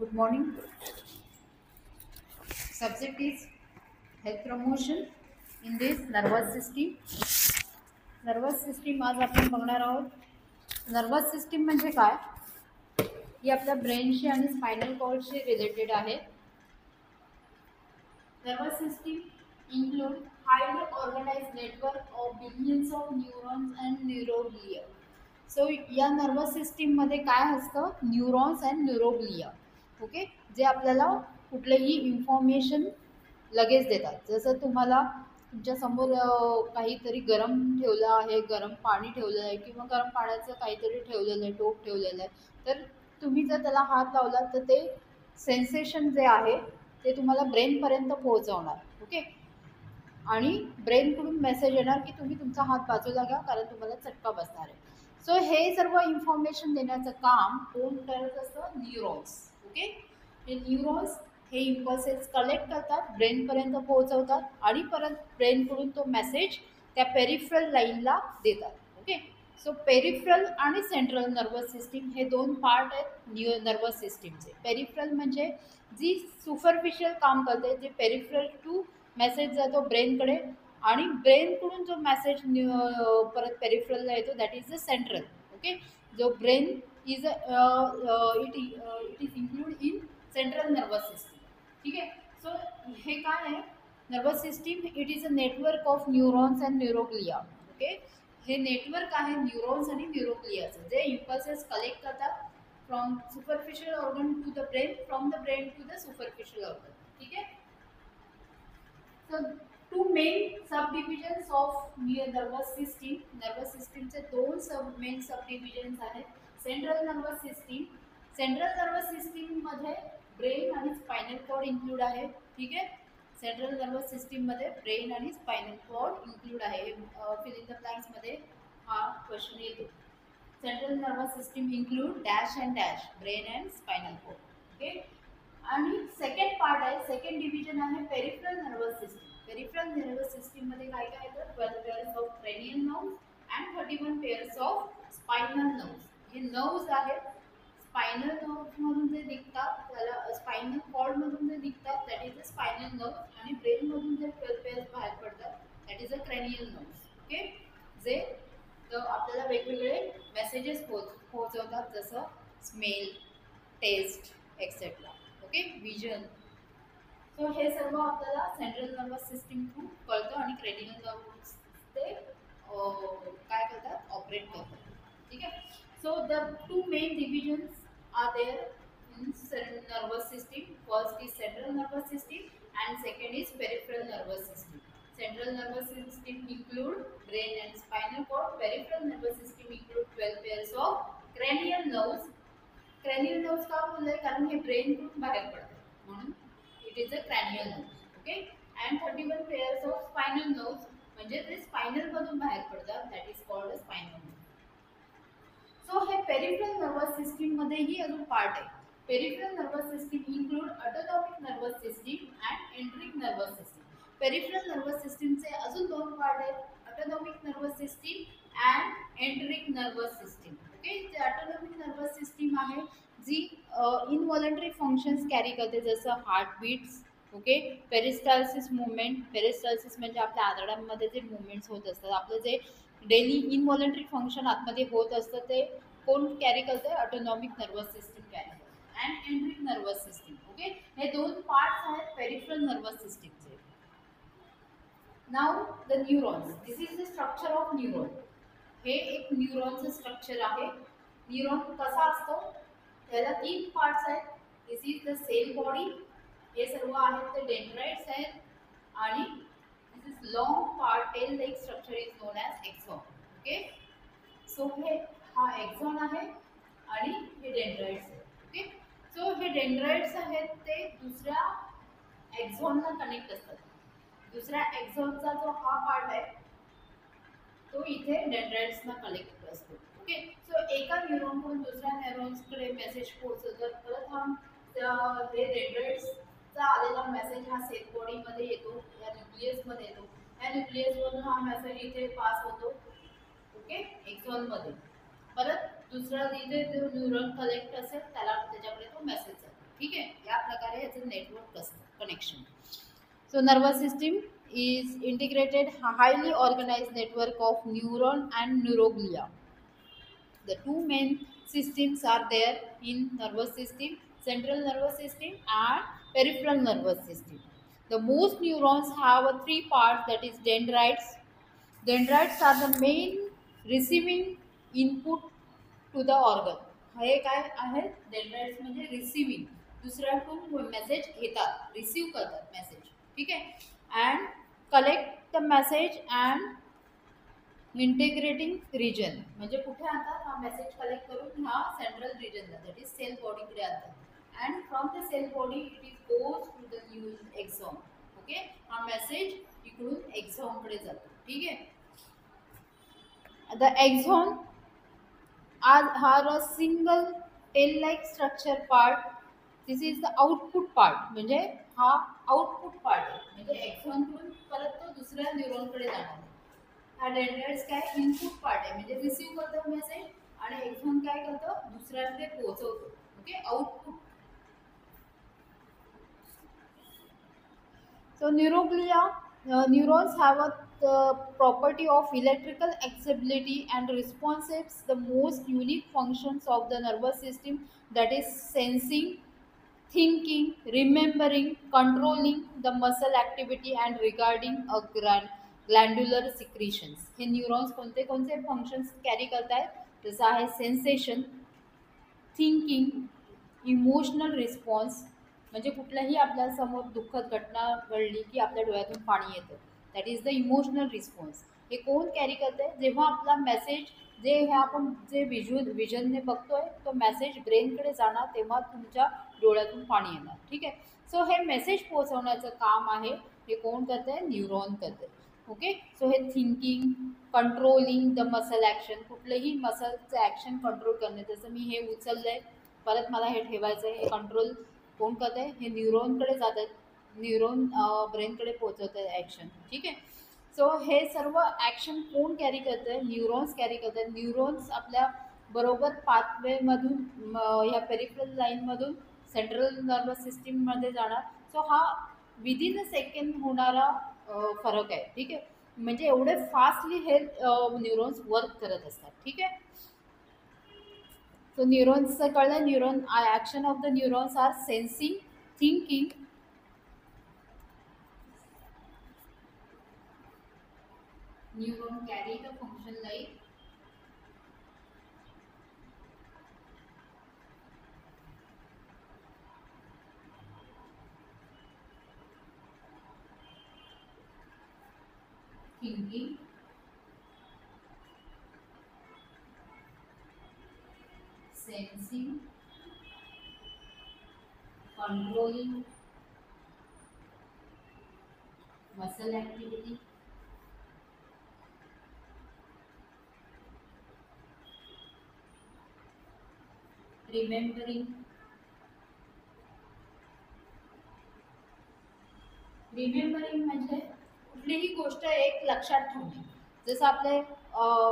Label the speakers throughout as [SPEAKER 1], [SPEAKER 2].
[SPEAKER 1] Good morning. Subject is health promotion in this nervous system. Nervous system आज आपण बघणार आहोत. नर्वस सिस्टीम म्हणजे काय? ही आपल्या ब्रेनशी आणि स्पायनल कॉर्डशी रिलेटेड आहे. Nervous system include highly organized network of billions of neurons and neuroglia. So या नर्वस सिस्टीम मध्ये काय असतं? Neurons and neuroglia. ओके, जे आपल्याला कुठलेही इन्फॉर्मेशन लगेच देतात. जसं तुम्हाला तुमच्या समोर काहीतरी गरम ठेवलं आहे, गरम पाणी ठेवलेलं आहे किंवा गरम पाण्याचं काहीतरी ठेवलेलं आहे, टोप ठेवलेलं आहे, तर तुम्ही जर त्याला हात लावला तर ते सेन्सेशन जे आहे ते तुम्हाला ब्रेनपर्यंत पोहोचवणार. ओके, आणि ब्रेनकडून मेसेज येणार की तुम्ही तुमचा हात बाजूला घ्या कारण तुम्हाला चटका बसणार आहे. सो हे सर्व इन्फॉर्मेशन देण्याचं काम कोण करत असतं? न्यूरॉन्स. ओके, हे न्यूरॉन्स हे इम्पल्सेस कलेक्ट करतात, ब्रेनपर्यंत पोहोचवतात आणि परत ब्रेनकडून तो मेसेज त्या पेरिफरल लाईनला देतात. ओके, सो पेरिफरल आणि सेंट्रल नर्वस सिस्टीम हे दोन पार्ट आहेत नर्वस सिस्टीमचे. पेरिफरल म्हणजे जी सुपरफिशियल काम करते, जे पेरिफरल टू मेसेज जातो ब्रेनकडे आणि ब्रेनकडून जो मेसेज परत पेरिफरलला येतो that is the central. Okay, जो brain is it is include in central nervous system. ठीक आहे. सो हे काय आहे? Nervous system it is a network of neurons and neuroglia. Okay, हे नेटवर्क आहे न्यूरॉन्स आणि न्यूरोग्लियाचं, जे इम्पल्सेस कलेक्ट करतात from superficial organ to the brain, from the brain to the superficial organ. ठीक आहे. So two main subdivisions of nervous system. Nervous system चे दोन main subdivisions आहेत. Central nervous system. Central nervous system मध्ये brain आणि spinal cord include आहे. ठीक आहे. सेंट्रल नर्वस सिस्टीम मध्ये ब्रेन आणि स्पायनल कॉर्ड इन्क्लूड आहे. फिल इन द ब्लँक्स मध्ये हा क्वेश्चन येतो. Central nervous system include dash and dash brain and spinal cord. Okay, आणि सेकंड पार्ट आहे, सेकंड डिव्हिजन आहे peripheral nervous system. Peripheral nervous system मध्ये काय काय येतं? 12 pairs of cranial nerves and 31 pairs of spinal nerves. हे nerves आहेत. Spinal nerves मधून जे निघतात त्याला स्पायनल कॉर्ड मधून जे निघतात that is a spinal nerves, आणि ब्रेन मधून जे 12 पेअर्स बाहेर पडतात that is a cranial nerves. Okay, जे आपल्याला वेगवेगळे मेसेजेस पोहोचवतात, जसं smell, taste etcetera. Okay, vision. So हे सर्व आपल्याला सेंट्रल नर्वस सिस्टीम थ्रू कळतं आणि क्रेनियल नर्व्स ते काय करतात? ऑपरेट करतात. ठीक आहे. So the two main divisions are there in nervous system. First is central nervous system and second is peripheral nervous system. Central nervous system include brain and spinal cord. Peripheral nervous system include 12 pairs of cranial nerves. Cranial nerves का बोलले? कारण हे ब्रेनकडून बाहेर पडतात म्हणून it is a cranial nerves. Okay, and 31 pairs of spinal nerves म्हणजे ते spinal मधून बाहेर पडतात, that is called a spinal nerve. So हे पेरिफरल नर्वस सिस्टीम मध्येही अजून पार्ट आहे. Peripheral nervous system include autonomic nervous system and एंट्रिक nervous system. Peripheral nervous सिस्टीमचे अजून दोन पार्ट आहेत, autonomic nervous system and एंट्रिक nervous system. Okay, जे autonomic nervous system आहे जी इनव्हॉलंटरी फंक्शन्स कॅरी करते, जसं heart beats. Okay, peristalsis movement. Peristalsis म्हणजे आपल्या आतड्यांमध्ये जे मुवमेंट्स होत असतात, आपलं जे डेली इनव्हॉलंटरी फंक्शन आतमध्ये होत असतं ते कोण कॅरी करते? ऑटोनॉमिक नर्वस सिस्टीम कॅरी करते. And एंट्रिक nervous system. ओके, हे दोन पार्ट्स आहेत पेरिफरल नर्वस सिस्टीमचे. Now the neurons. This is the structure of neuron. हे एक न्यूरॉनचं स्ट्रक्चर आहे. न्यूरॉन कसा असतो? त्याला तीन पार्ट्स आहेत. This is the cell body. हे सर्व आहेत ते डेंड्राइट्स आहेत, आणि this is long part tail like structure is known as axon. Okay, so हे हा एक्सॉन आहे आणि हे डेंड्राइट्स आहेत. ओके, सो हे डेंड्राइट्स आहेत ते दुसऱ्या एक्सॉनला कनेक्ट असतात. दुसऱ्या एक्सॉनचा जो हा पार्ट आहे तो इथे डेंड्राइट्सना कनेक्ट असतो. ओके, सो एका न्यूरॉनकडून दुसऱ्या न्यूरॉन्सकडे मेसेज पोहोचवतात. परत हा हे डेंड्राइट्सचा आलेला मेसेज हा सेल बॉडीमध्ये येतो, या न्यूक्लियसमध्ये येतो. या न्यूक्लियसमधून हा मेसेज इथे पास होतो. ओके, एक्सॉनमध्ये. परत दुसरा इथे जो न्यूरॉन कलेक्ट असेल त्याला त्याच्याकडे तो मेसेज जातो. ठीक आहे. या प्रकारे ह्याचं नेटवर्क असतं connection. So nervous system is integrated highly organized network of neuron and neuroglia. The two main systems are there in nervous system: central nervous system and peripheral nervous system. The most neurons have a three parts, that is dendrites. Dendrites are the main receiving input to the organ. हे काय आहे? Dendrites म्हणजे receiving, दुसऱ्याकडून message घेतात, receive करतात message. ठीक आहे. And collect the message and integrating region, म्हणजे कुठे आणतात हा मेसेज कलेक्ट करून ह्या सेंट्रल रिजनला, दॅट इज सेल बॉडीकडे आणतात. And from the cell body it is goes to the new axon. Okay, हा मेसेज इकडून एक्झॉनकडे जातो. ठीक आहे. The axon are a single tail like structure part. This is the output part, म्हणजे हा आउटपुट पार्ट आहे, म्हणजे एक्झॉन कडून परत तो दुसऱ्या न्यूरॉनकडे जाणार. हा डेंड्राइट्स काय इनपुट पार्ट आहे, म्हणजे रिसीव्ह करतो मेसेज, आणि एक्झॉन काय करतो, दुसऱ्याकडे पोहोचवतो. Okay, output. So neuroglia, neurons have a property of electrical accessibility and responsives the most unique functions of the nervous system, that is sensing, thinking, remembering, controlling the muscle activity and regarding a glandular secretions. हे neurons कोणते कोणते functions carry करतायत? जसं आहे sensation, thinking, emotional response, म्हणजे कुठल्याही आपल्या समोर दुःखद घटना घडली की आपल्या डोळ्यातून पाणी येतं, that is the emotional response. हे कोण कॅरी करते? जेव्हा आपला मेसेज, जे हे आपण जे विजनने बघतोय, तो मेसेज ब्रेनकडे जाणार तेव्हा तुमच्या डोळ्यातून पाणी येणार. ठीक आहे. सो हे मेसेज पोहोचवण्याचं काम आहे, हे कोण करते? न्यूरॉन करते. ओके. सो हे thinking, controlling the muscle action, कुठलंही मसलचं ॲक्शन कंट्रोल करणे, जसं मी हे उचललंय परत मला हे ठेवायचं आहे, हे कंट्रोल कोण करत आहे? हे न्यूरॉनकडे जातात, न्यूरॉन ब्रेनकडे पोहोचवत आहे ॲक्शन. ठीक आहे. सो हे सर्व ॲक्शन कोण कॅरी करतं आहे? न्यूरॉन्स कॅरी करत आहेत. न्यूरॉन्स आपल्या बरोबर पाथवेमधून ह्या पेरिफरल लाईनमधून सेंट्रल नर्वस सिस्टीममध्ये जाणार. सो हा विदिन अ सेकंड होणारा फरक आहे. ठीक आहे. म्हणजे एवढे फास्टली हे न्यूरॉन्स वर्क करत असतात. ठीक आहे. सो न्यूरॉन्सचं कळलं. Neuron action of the neurons are sensing, thinking, neuron carry the function like thinking, sensing, controlling muscle activity, remembering. Remembering म्हणजे कुठलीही गोष्ट एक लक्षात ठेवणे. जसं आपले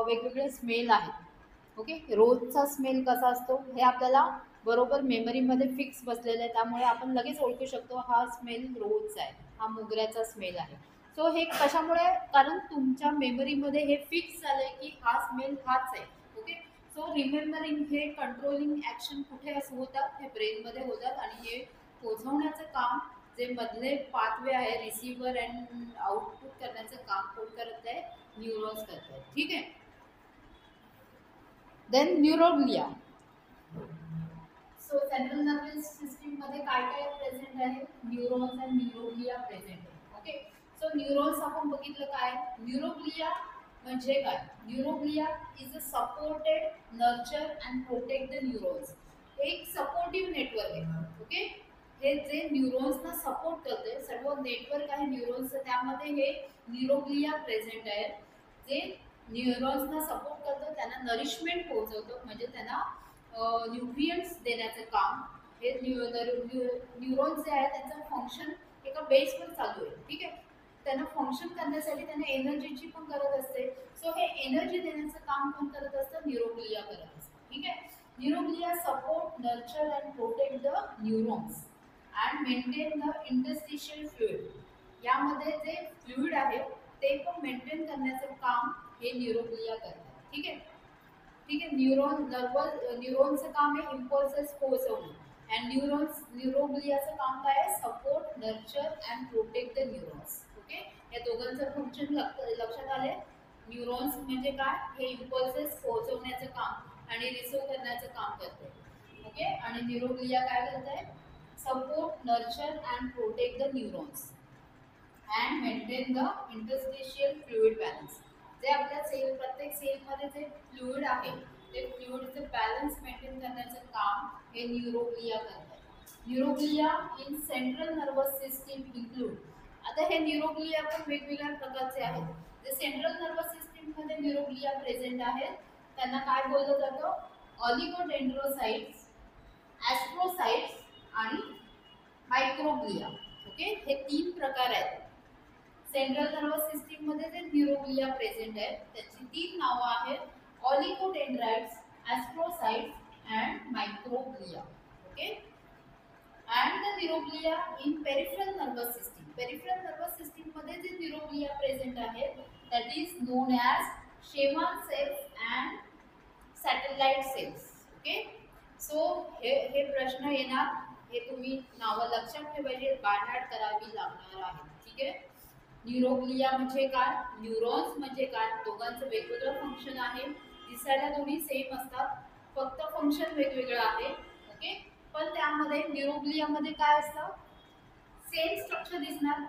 [SPEAKER 1] वेगवेगळे स्मेल आहेत. ओके, रोजचा स्मेल कसा असतो हे आपल्याला बरोबर मेमरीमध्ये फिक्स बसलेलं आहे, त्यामुळे आपण लगेच ओळखू शकतो हा स्मेल रोजचा आहे, हा मोगऱ्याचा स्मेल आहे. सो हे कशामुळे? कारण तुमच्या मेमरीमध्ये हे फिक्स झालं आहे की हा स्मेल हाच आहे. ओके. सो रिमेंबरिंग हे कंट्रोलिंग ॲक्शन कुठे असं होतात? हे ब्रेनमध्ये होतात, आणि हे पोचवण्याचं काम जे मधले पाथवे आहे रिसिव्हर अँड आउटपुट करण्याचं काम कोण करत आहे? न्यूरॉन्स करत आहेत. ठीक आहे. Then neuroglia. So central nervous system मध्ये काय काय प्रेझेंट आहे? न्यूरॉन्स अँड न्यूरोग्लिया प्रेझेंट आहे. ओके. सो न्यूरॉन्स आपण बघितलं काय? न्यूरोग्लिया म्हणजे काय? Neuroglia is a supported nurture and protect the neurons. एक सपोर्टिव्ह नेटवर्क आहे. ओके. हे जे न्यूरॉन्सना सपोर्ट करते, सर्व नेटवर्क आहे न्यूरॉन्सचं, त्यामध्ये हे न्यूरोग्लिया प्रेझेंट आहे, जे न्यूरॉन्सना सपोर्ट करतं, त्यांना नरिशमेंट पोहोचवतं, म्हणजे त्यांना न्यूट्रियंट्स देण्याचं काम हे न्यूरॉन्स जे आहे त्यांचं फंक्शन एका बेसवर चालू आहे. ठीक आहे. त्यांना फंक्शन करण्यासाठी त्यांना एनर्जीची पण गरज असते. सो हे एनर्जी देण्याचं काम कोण करत असतं? न्यूरोग्लिया करत असतं. ठीक आहे. Neuroglia support, nurture and protect the neurons and maintain the interstitial fluid. यामध्ये जे फ्लुइड आहे ते पण मेंटेन करण्याचं काम हे न्यूरोग्लिया करतात. ठीक आहे. ठीक आहे. न्यूरॉनचं काम आहे इम्पल्सेस पोहोचवणं अँड न्यूरोग्लियाचं काम काय आहे support nurture and protect the neurons. Okay. या दोघांचं फंक्शन लक्षात आले. न्यूरॉन्स म्हणजे काय हे इम्पल्सेस पोहोचवण्याचं काम आणि रिसिव्ह करण्याचं काम करते. ओके. आणि न्यूरोग्लिया काय करत आहे support nurture and protect the neurons and maintain the interstitial fluid balance. जे आपल्या प्रत्येक सेलमध्ये जे फ्लुइड आहे ते फ्लुइडचं बॅलन्स मेंटेन करण्याचं काम हे न्यूरोग्लिया करतात. Neuroglia in central nervous system include. आता हे न्यूरोग्लिया पण वेगवेगळ्या प्रकारचे आहेत. जे सेंट्रल नर्वस सिस्टीममध्ये न्यूरोग्लिया प्रेझेंट आहेत त्यांना काय बोललं जातं ऑलिगोडेंड्रोसाइट्स, ॲस्ट्रोसाइट्स आणि मायक्रोग्लिया. ओके. हे 3 प्रकार आहेत. सेंट्रल नर्वस सिस्टीम मध्ये जे न्यूरोग्लिया प्रेझेंट आहेत त्याची 3 नावं आहेत oligodendrites, astrocytes and microglia. Okay. And the neuroglia in peripheral nervous system. Peripheral nervous system मध्ये जे न्यूरोग्लिया प्रेझेंट आहेत that is known as Schwann cells and satellite cells. Okay. So हे प्रश्न येणार हे तुम्ही नावं लक्षात ठेवायचे बायहार्ट करावी लागणार आहे. ठीक आहे. न्यूरोग्लिया म्हणजे काय न्यूरॉन्स म्हणजे काय दोघांचं वेगवेगळं फंक्शन आहे. दिसायला दोन्ही सेम असतात फक्त फंक्शन वेगवेगळं आहे. ओके. पण त्यामध्ये न्यूरोग्लियामध्ये काय असतं सेम स्ट्रक्चर दिसणार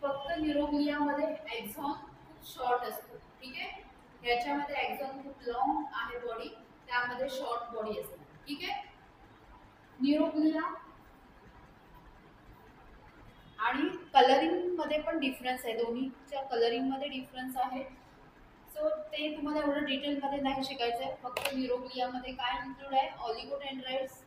[SPEAKER 1] फक्त न्यूरोग्लियामध्ये एक्झॉन खूप शॉर्ट असतो. ठीक आहे. ह्याच्यामध्ये एक्झॉन खूप लॉंग आहे बॉडी त्यामध्ये शॉर्ट बॉडी असते. ठीक आहे. न्यूरोग्लिया आणि कलरिंग मध्ये पण डिफरन्स आहे दोन्हीच्या कलरिंग मध्ये डिफरन्स आहे. सो ते तुम्हाला एवढं डिटेलमध्ये नाही शिकायचं आहे. फक्त न्यूरोग्लियामध्ये काय इन्क्लूड आहे ऑलिगोडेंड्राइट्स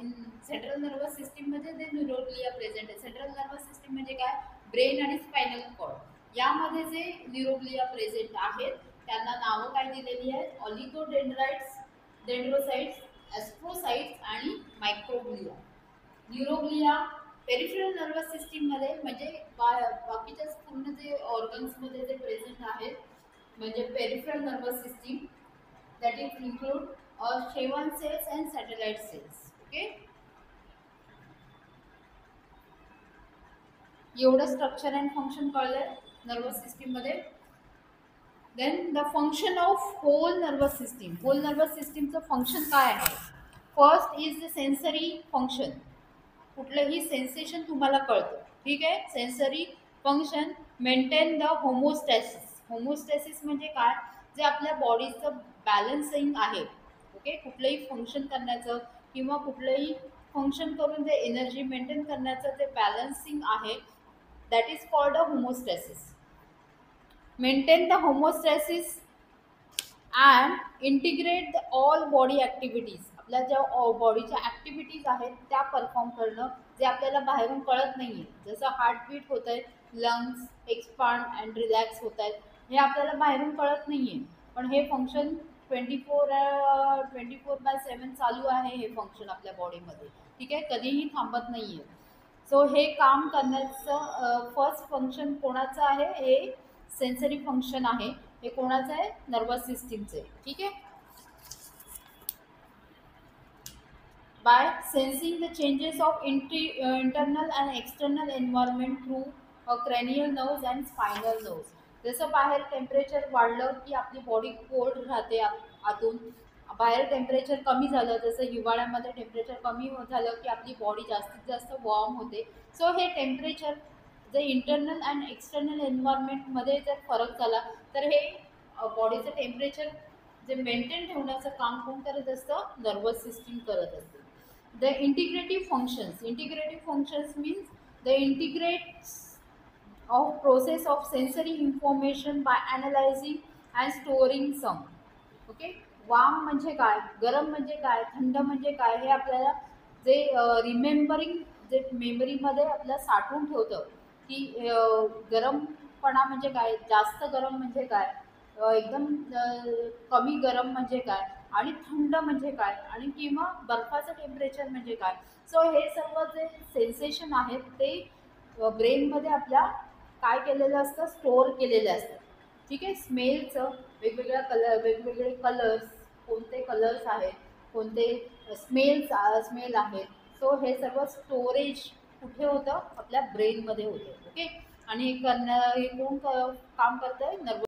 [SPEAKER 1] इन सेंट्रल नर्वस सिस्टीममध्ये जे न्यूरोग्लिया प्रेझेंट आहे. सेंट्रल नर्वस सिस्टीम म्हणजे काय ब्रेन आणि स्पायनल कॉर्ड यामध्ये जे न्यूरोग्लिया प्रेझेंट आहेत त्यांना नावं काय दिलेली आहेत ऑलिगोडेंड्राइट्स, डेंड्रोसाइट्स, ॲस्ट्रोसाइट्स आणि microglia. Neuroglia peripheral nervous system मध्ये म्हणजे बाकीच्या पूर्ण जे ऑर्गन्स मध्ये जे प्रेझेंट आहेत म्हणजे peripheral nervous system that is include Schwann cells and satellite cells. Okay. एवढं स्ट्रक्चर अँड फंक्शन कळलंय नर्वस सिस्टीम मध्ये. Then the function of whole nervous system. Whole nervous सिस्टीमचं फंक्शन काय आहे. First is the sensory function. कुठलंही sensation तुम्हाला कळतं. ठीक आहे. Sensory function maintain the homeostasis. Homeostasis म्हणजे काय जे आपल्या बॉडीचं बॅलन्सिंग आहे. ओके. कुठलंही फंक्शन करण्याचं किंवा कुठलंही फंक्शन करून जे एनर्जी मेंटेन करण्याचं जे बॅलन्सिंग आहे that is called a homeostasis. Maintain the homeostasis and integrate the all body activities. आपल्या ज्या बॉडीच्या ॲक्टिव्हिटीज आहेत त्या परफॉर्म करणं जे आपल्याला बाहेरून कळत नाही आहे. जसं हार्टबीट होत आहे लंग्स एक्सपांड अँड रिलॅक्स होत आहेत हे आपल्याला बाहेरून कळत नाही आहे पण हे फंक्शन 24/7 चालू आहे हे फंक्शन आपल्या बॉडीमध्ये. ठीक आहे. कधीही थांबत नाही आहे. सो हे काम करण्याचं फर्स्ट फंक्शन कोणाचं आहे हे सेन्सरी फंक्शन आहे. हे कोणाचं आहे नर्वस सिस्टीमचं आहे. ठीक आहे. By sensing the changes of internal and external environment through cranial nerves and spinal nerves. जसं बाहेर टेम्परेचर वाढलं की आपली बॉडी कोल्ड राहते आतून. बाहेर टेम्परेचर कमी झालं जसं हिवाळ्यामध्ये टेम्परेचर कमी झालं की आपली बॉडी जास्तीत जास्त वॉर्म होते. सो हे टेम्परेचर जे इंटरनल अँड एक्सटर्नल एन्व्हायरमेंटमध्ये जर फरक झाला तर हे बॉडीचं टेम्परेचर जे मेंटेन ठेवण्याचं काम कोण करत असतं नर्वस सिस्टीम करत असते. The integrative functions. Integrative functions means the integrates of process of sensory information by analyzing and storing some. Okay. Warm म्हणजे काय गरम म्हणजे काय थंड म्हणजे काय हे आपल्याला जे रिमेंबरिंग जे मेमरीमध्ये आपल्याला साठवून ठेवतं की गरमपणा म्हणजे काय जास्त गरम म्हणजे काय एकदम कमी गरम म्हणजे काय आणि थंड म्हणजे काय, आणि किंवा बर्फाचं टेम्परेचर म्हणजे काय. सो हे सर्व जे सेन्सेशन आहेत ते ब्रेनमध्ये आपल्या काय केलेलं असतं, स्टोअर केलेलं असतं. ठीक आहे. स्मेलचं वेगवेगळ्या वेगवेगळे कलर्स, कोणते कलर्स आहेत, कोणते स्मेल आहेत. सो हे सर्व स्टोरेज कुठे होतं, आपल्या ब्रेनमध्ये होतं. ओके. आणि हे कोण काम करतंय, नर्वस